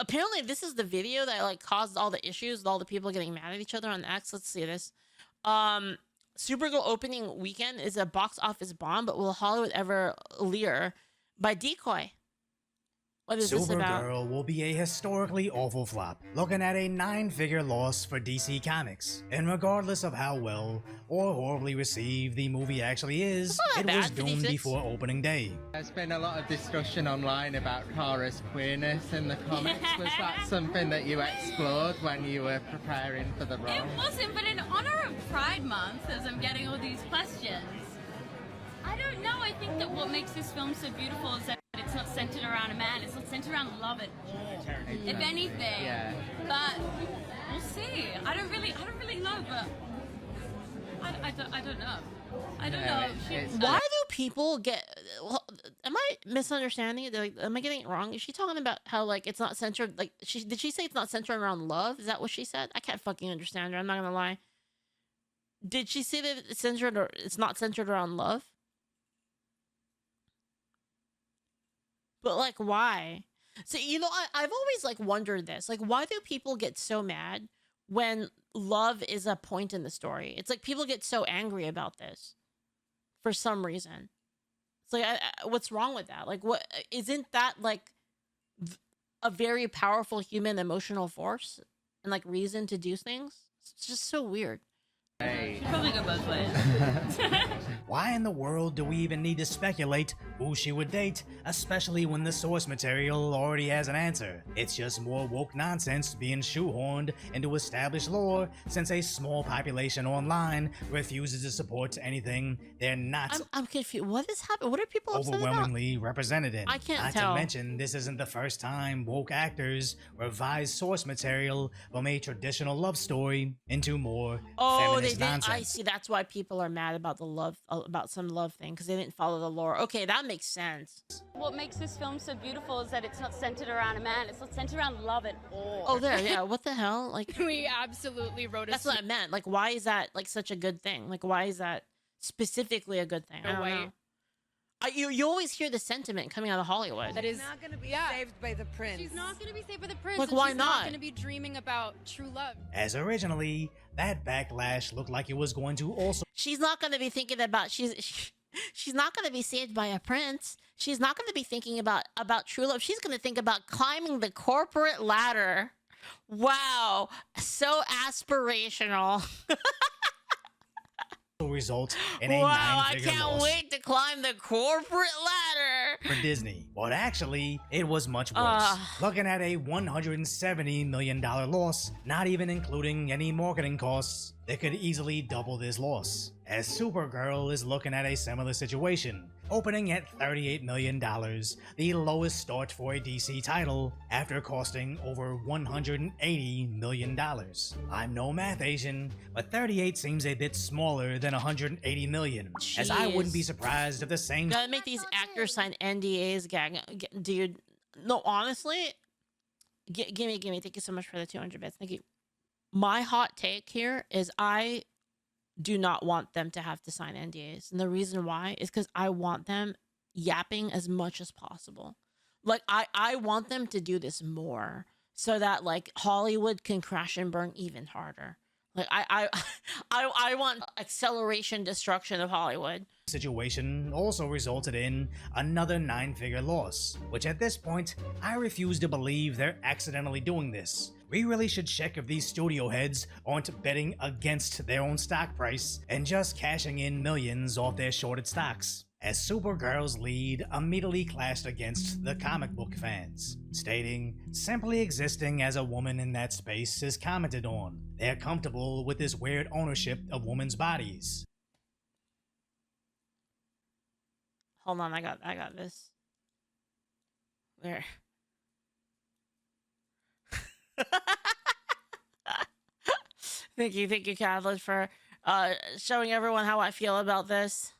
apparently this is the video that like caused all the issues with all the people getting mad at each other on X. Let's see this. Um, Supergirl opening weekend is a box office bomb, but will Hollywood ever leer by Decoy? What is this about? Supergirl will be a historically awful flop, looking at a 9-figure loss for DC Comics. And regardless of how well or horribly received the movie actually is, Not it bad, was 56. doomed before opening day. There's been a lot of discussion online about Kara's queerness in the comics. Was that something that you explored when you were preparing for the role? It wasn't, but in honor of Pride Month, as I'm getting all these questions, I don't know. I think that what makes this film so beautiful is that it's not centered around a man. It's not centered around love at all. If anything, Yeah. but we'll see. I don't really know, but I don't know. I don't Yeah, know. it's- Why do people get? Well, am I misunderstanding it? Like, am I getting it wrong? Is she talking about how like it's not centered? Like, did she say it's not centered around love? Is that what she said? I can't fucking understand her. I'm not gonna lie. Did she say that it's centered or it's not centered around love? But like, why? So I've always like wondered this. Like, why do people get so mad when love is a point in the story? It's like people get so angry about this for some reason. It's like, what's wrong with that? Like, what isn't that like a very powerful human emotional force and like reason to do things? It's just so weird. Hey. Probably go both ways. Why in the world do we even need to speculate who she would date, especially when the source material already has an answer? It's just more woke nonsense being shoehorned into established lore, since a small population online refuses to support anything they're not I'm confused. What is happening? What are people upset about? overwhelmingly represented in. I can't Not tell. to mention, this isn't the first time woke actors revise source material from a traditional love story into more Oh, they feminist did. nonsense. I see. That's why people are mad about the love, about some love thing, because they didn't follow the lore. Okay, that makes sense. What makes this film so beautiful is that it's not centered around a man. It's not centered around love at all. Oh, there, yeah. What the hell? Like, We absolutely wrote a that's what I meant. Like, why is that like such a good thing? Like, why is that specifically a good thing? I don't Wait. know. You always hear the sentiment coming out of Hollywood. that is not going to be yeah. saved by the prince. She's not going to be saved by the prince. Like, and why she's not? going to be dreaming about true love. As originally, that backlash looked like it was going to also She's not going to be thinking about she's not going to be saved by a prince. She's not going to be thinking about true love. She's going to think about climbing the corporate ladder. Wow, so aspirational. result in a Wow, I 9-figure can't loss wait to climb the corporate ladder. for Disney. But actually, it was much worse. Looking at a $170 million loss, not even including any marketing costs, that could easily double this loss. As Supergirl is looking at a similar situation, opening at $38 million, the lowest start for a DC title after costing over $180 million. I'm no math Asian, but 38 seems a bit smaller than 180 million, as I wouldn't be Jeez. surprised if the same Gotta make these actors sign NDAs, gang. Dude, no, honestly, gimme. Thank you so much for the 200 bits. Thank you. My hot take here is I do not want them to have to sign NDAs. And the reason why is because I want them yapping as much as possible. Like, I want them to do this more so that, like, Hollywood can crash and burn even harder. Like, I want acceleration destruction of Hollywood. situation also resulted in another 9-figure loss, which at this point, I refuse to believe they're accidentally doing this. We really should check if these studio heads aren't betting against their own stock price and just cashing in millions off their shorted stocks. As Supergirl's lead immediately clashed against the comic book fans, stating, "Simply existing as a woman in that space is commented on. They're comfortable with this weird ownership of women's bodies." Hold on, I got this. There. Thank you, Catholic, for showing everyone how I feel about this.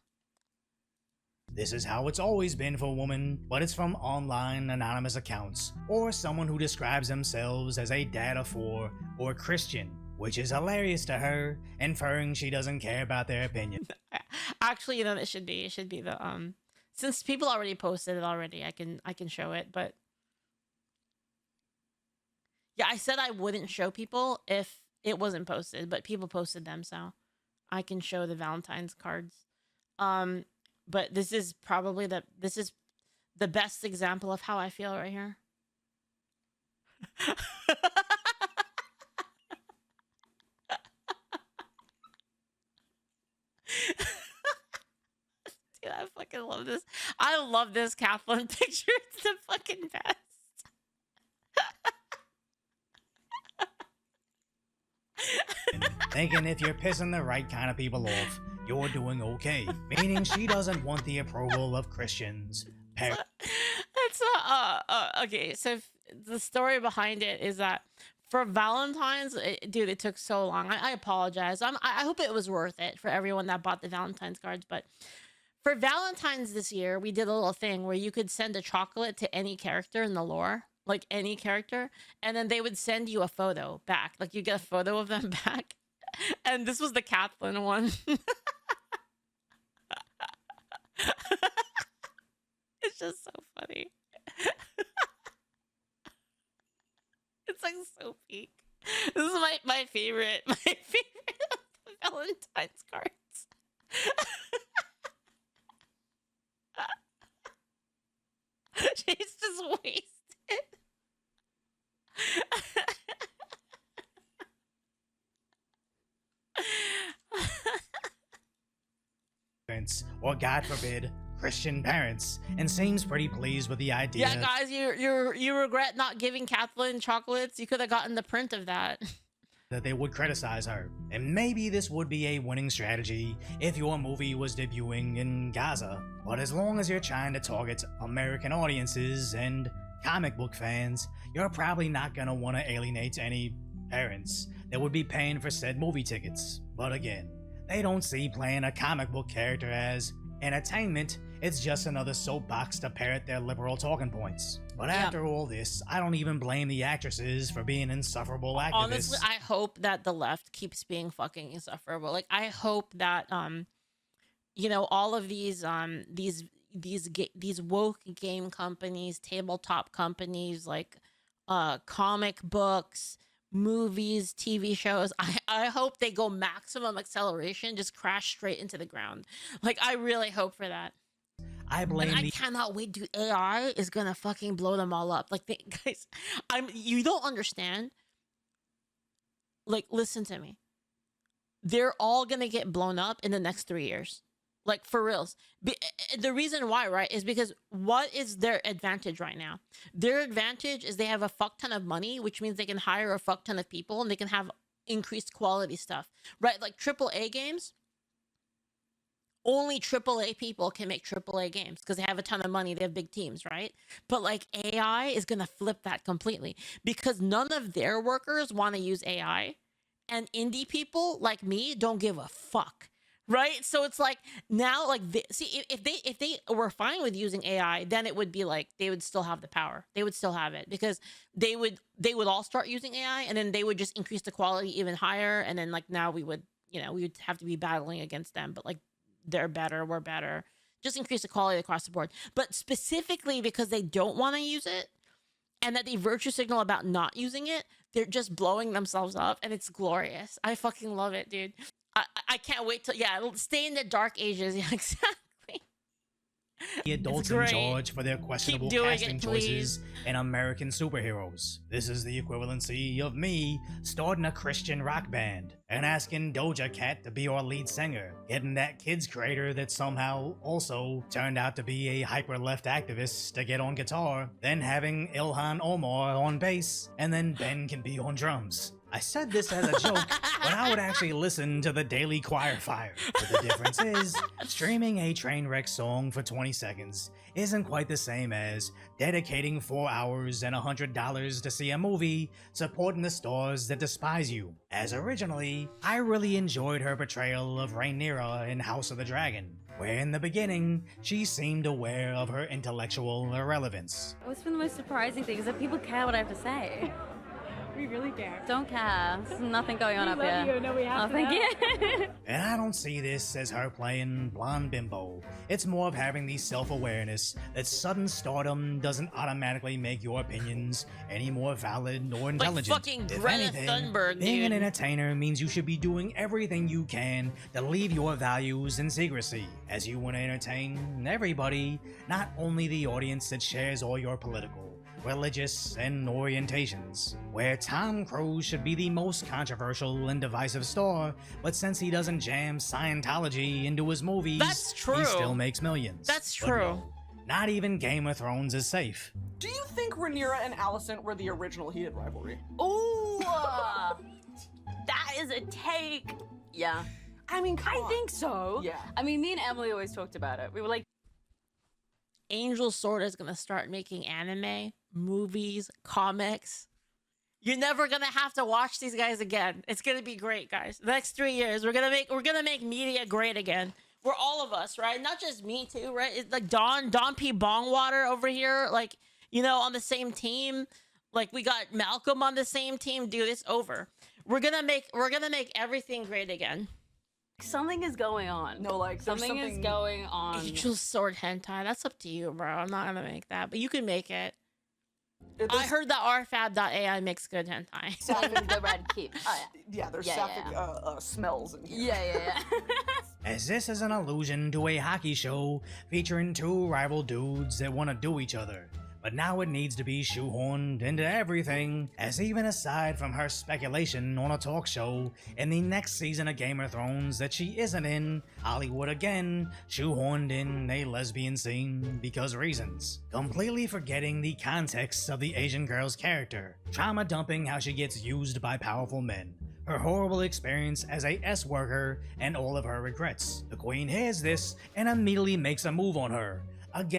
This is how it's always been for women, but it's from online anonymous accounts, or someone who describes themselves as a dad of 4 or Christian, which is hilarious to her, inferring she doesn't care about their opinion. Actually, you know, it should be the since people already posted it already, I can show it, but Yeah, I said I wouldn't show people if it wasn't posted, but people posted them, so I can show the Valentine's cards. But this is probably the best example of how I feel right here. Dude, I fucking love this. I love this Kathleen picture. It's the fucking best. Thinking if you're pissing the right kind of people off, you're doing okay. Meaning she doesn't want the approval of Christians. It's okay. So the story behind it is that for Valentine's, dude, it took so long. I apologize. I hope it was worth it for everyone that bought the Valentine's cards. But for Valentine's this year, we did a little thing where you could send a chocolate to any character in the lore, like any character, and then they would send you a photo back. Like you get a photo of them back. And this was the Kathleen one. It's just so funny. It's like so peak. This is my favorite of the Valentine's cards. She's just wasted. Or God forbid, Christian parents, and seems pretty pleased with the idea. Yeah, guys, you regret not giving Kathleen chocolates. You could have gotten the print of that. That they would criticize her. And maybe this would be a winning strategy if your movie was debuting in Gaza. But as long as you're trying to target American audiences and comic book fans, you're probably not gonna want to alienate any parents that would be paying for said movie tickets. But again, they don't see playing a comic book character as entertainment. It's just another soapbox to parrot their liberal talking points. But after all this, I don't even blame the actresses for being insufferable activists. Honestly, I hope that the left keeps being fucking insufferable. Like, I hope that you know, all of these woke game companies, tabletop companies, like comic books, movies, TV shows, I hope they go maximum acceleration, just crash straight into the ground. Like, I really hope for that. I blame I cannot wait, dude. AI is gonna fucking blow them all up. Like, guys, you don't understand. Like, listen to me. They're all gonna get blown up in the next 3 years. Like, for reals. The reason why, right, is because what is their advantage right now? Their advantage is they have a fuck ton of money, which means they can hire a fuck ton of people and they can have increased quality stuff, right? Like AAA games, only AAA people can make AAA games because they have a ton of money. They have big teams, right? But like AI is going to flip that completely because none of their workers want to use AI, and indie people like me don't give a fuck. Right. So it's like now, like, if they were fine with using AI, then it would be like they would still have the power. They would still have it because they would all start using AI, and then they would just increase the quality even higher. And then like now we would have to be battling against them. But like they're better, we're better. Just increase the quality across the board. But specifically because they don't want to use it, and that they virtue signal about not using it, they're just blowing themselves up, and it's glorious. I fucking love it, dude. I can't wait till stay in the dark ages. Yeah, exactly. The adults in charge for their questionable casting choices please. in American superheroes. This is the equivalency of me starting a Christian rock band and asking Doja Cat to be our lead singer, getting that kids creator that somehow also turned out to be a hyper-left activist to get on guitar, then having Ilhan Omar on bass, and then Ben can be on drums. I said this as a joke, but I would actually listen to the Daily Choir Fire. But the difference is, streaming a train wreck song for 20 seconds isn't quite the same as dedicating 4 hours and $100 to see a movie supporting the stars that despise you. As originally, I really enjoyed her portrayal of Rhaenyra in House of the Dragon, where in the beginning, she seemed aware of her intellectual irrelevance. What's been the most surprising thing is that people care what I have to say. We really care. Don't care. There's nothing going on We up love here. you. No, we have Oh, to thank know. you. And I don't see this as her playing blonde bimbo. It's more of having the self-awareness that sudden stardom doesn't automatically make your opinions any more valid or intelligent. fucking If Greta anything, Thunberg, being an dude. entertainer means you should be doing everything you can to leave your values in secrecy, as you want to entertain everybody, not only the audience that shares all your political, religious, and orientations. Where Tom Cruise should be the most controversial and divisive star, but since he doesn't jam Scientology into his movies, That's true. he still makes millions. That's But true. no, not even Game of Thrones is safe. Do you think Rhaenyra and Alicent were the original heated rivalry? Ooh, that is a take. Yeah, I mean, come I on. think so. Yeah. I mean, me and Emily always talked about it. We were like, Angel Sword is gonna start making anime, movies, comics. You're never gonna have to watch these guys again. It's gonna be great, guys. The next 3 years, we're gonna make media great again. For all of us, right? Not just me too, right? It's like Don P. Bongwater over here, like, you know, on the same team. Like we got Malcolm on the same team. Dude, it's over. We're gonna make everything great again. something is going on. No, like, there's something is going on. Angel Sword hentai. That's up to you, bro. I'm not gonna make that, but you can make it. It- I there's heard that rfab.ai makes good hentai. Even the red keep. Oh Yeah, there's Yeah, sapphic yeah, smells in here. yeah. As this is an allusion to a hockey show featuring two rival dudes that want to do each other. But now it needs to be shoehorned into everything, as even aside from her speculation on a talk show in the next season of Game of Thrones that she isn't in, Hollywood again shoehorned in a lesbian scene because reasons. Completely forgetting the context of the Asian girl's character, trauma dumping how she gets used by powerful men, her horrible experience as a S-worker, and all of her regrets. The queen hears this and immediately makes a move on her. Again,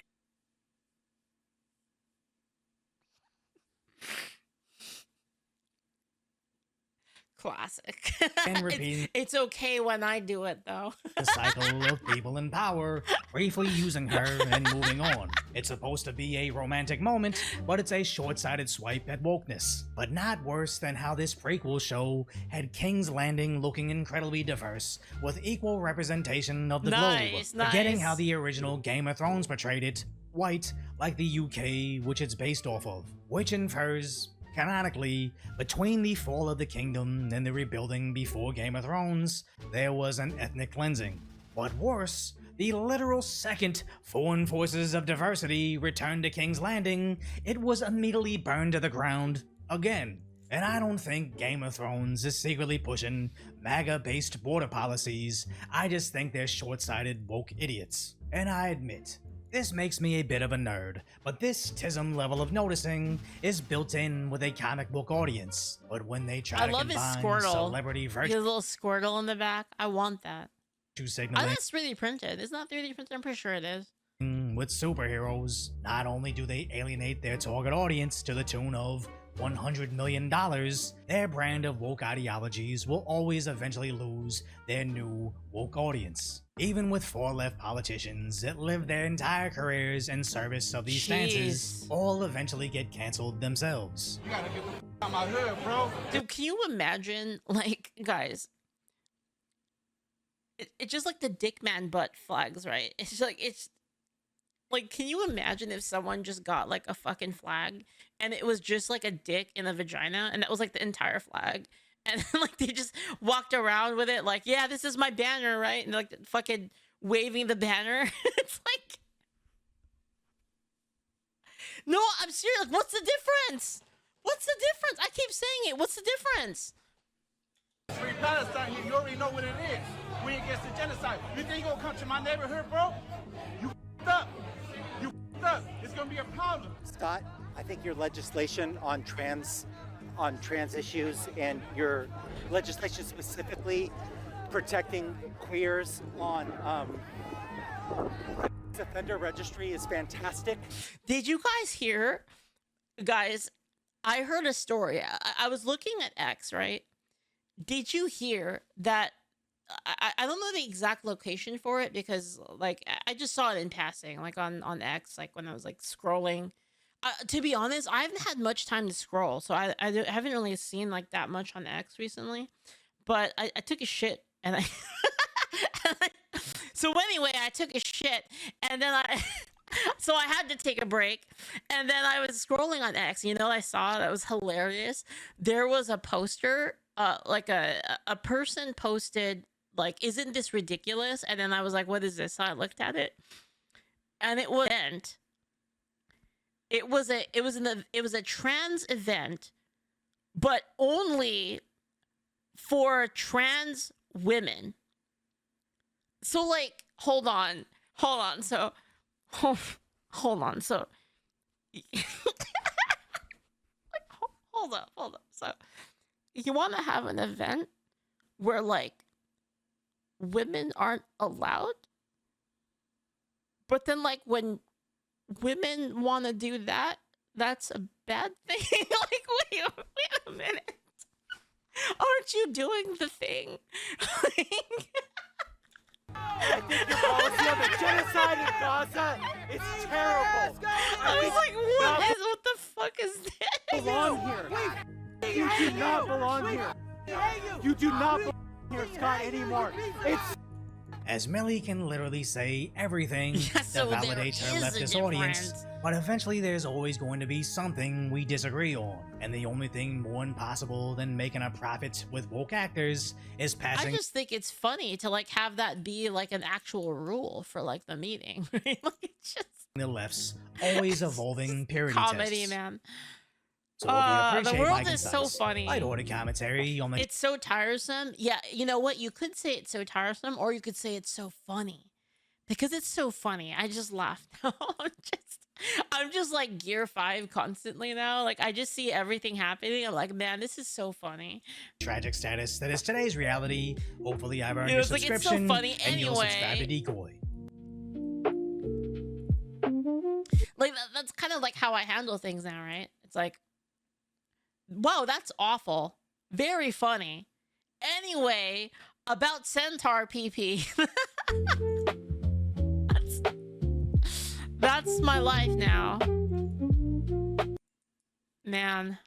Classic. And repeating- it's okay when I do it though. the cycle of people in power, briefly using her and moving on. It's supposed to be a romantic moment, but it's a short-sighted swipe at wokeness. But not worse than how this prequel show had King's Landing looking incredibly diverse, with equal representation of the Nice, globe, forgetting nice. how the original Game of Thrones portrayed it, white, like the UK, which it's based off of, which infers, canonically, between the fall of the kingdom and the rebuilding before Game of Thrones, there was an ethnic cleansing. But worse, the literal second foreign forces of diversity returned to King's Landing, it was immediately burned to the ground again. And I don't think Game of Thrones is secretly pushing MAGA-based border policies, I just think they're short-sighted woke idiots. And I admit, this makes me a bit of a nerd, but this TISM level of noticing is built in with a comic book audience. But when they try I to love his combine Squirtle. celebrity His virtue little Squirtle in the back. I want that. I signaling think it's 3D printed. It's not 3D printed. I'm pretty sure it is. with superheroes, not only do they alienate their target audience to the tune of $100 million, their brand of woke ideologies will always eventually lose their new woke audience. Even with far-left politicians that live their entire careers in service of these stances, Jeez. all eventually get canceled themselves. You gotta get the out my hood, bro. Dude, can you imagine, like, guys? It's just like the Dickman butt flags, right? It's like, can you imagine if someone just got like a fucking flag and it was just like a dick in a vagina and that was like the entire flag? And then, like, they just walked around with it, like, yeah, this is my banner, right? And like fucking waving the banner. It's like, no, I'm serious. Like, what's the difference? What's the difference? I keep saying it. What's the difference? Free Palestine here. You already know what it is. We against the genocide. You think you gonna come to my neighborhood, bro? You up. You up. It's gonna be a problem. Scott, I think your legislation on trans issues and your legislation specifically protecting queers on offender registry is fantastic. Did you guys hear? Guys, I heard a story. I was looking at X, right? Did you hear that? I don't know the exact location for it because, like, I just saw it in passing, like on X, like when I was like scrolling. To be honest, I haven't had much time to scroll, so haven't really seen like that much on X recently. But I took a shit and I. So anyway, I took a shit and then so I had to take a break, and then I was scrolling on X. You know, I saw that was hilarious. There was a poster, like a person posted like, "Isn't this ridiculous?" And then I was like, "What is this?" So I looked at it, and it was it was a trans event, but only for trans women. So like, hold on. So, hold on. So, like, hold up. So, you want to have an event where like women aren't allowed, but then like when women want to do that, that's a bad thing. Like, wait a minute. Aren't you doing the thing? I think your policy on the genocide in Gaza is terrible. I was like, what the fuck is this? Belong here. You do not belong here. You do not belong here, Scott, anymore. It's as Millie can literally say everything So to there validate her is a leftist audience, difference. but eventually there's always going to be something we disagree on, and the only thing more impossible than making a profit with woke actors is I passing just think it's funny to like have that be like an actual rule for like the meeting, right? Like, it's just the left's always evolving purity comedy, tests. man. So if you The appreciate world my is so concise, funny. light-order commentary on the It's so tiresome. Yeah, you know what? You could say it's so tiresome, or you could say it's so funny. Because it's so funny. I just laugh now. I'm just like Gear 5 constantly now. Like, I just see everything happening. I'm like, man, this is so funny. tragic status that is today's reality. Hopefully I've earned You know, your it's like, it's so subscription funny and you'll subscribe to anyway. Decoy. Like, that's kind of like how I handle things now, right? It's like, whoa, that's awful. Very funny. Anyway, about Centaur PP. That's my life now. Man.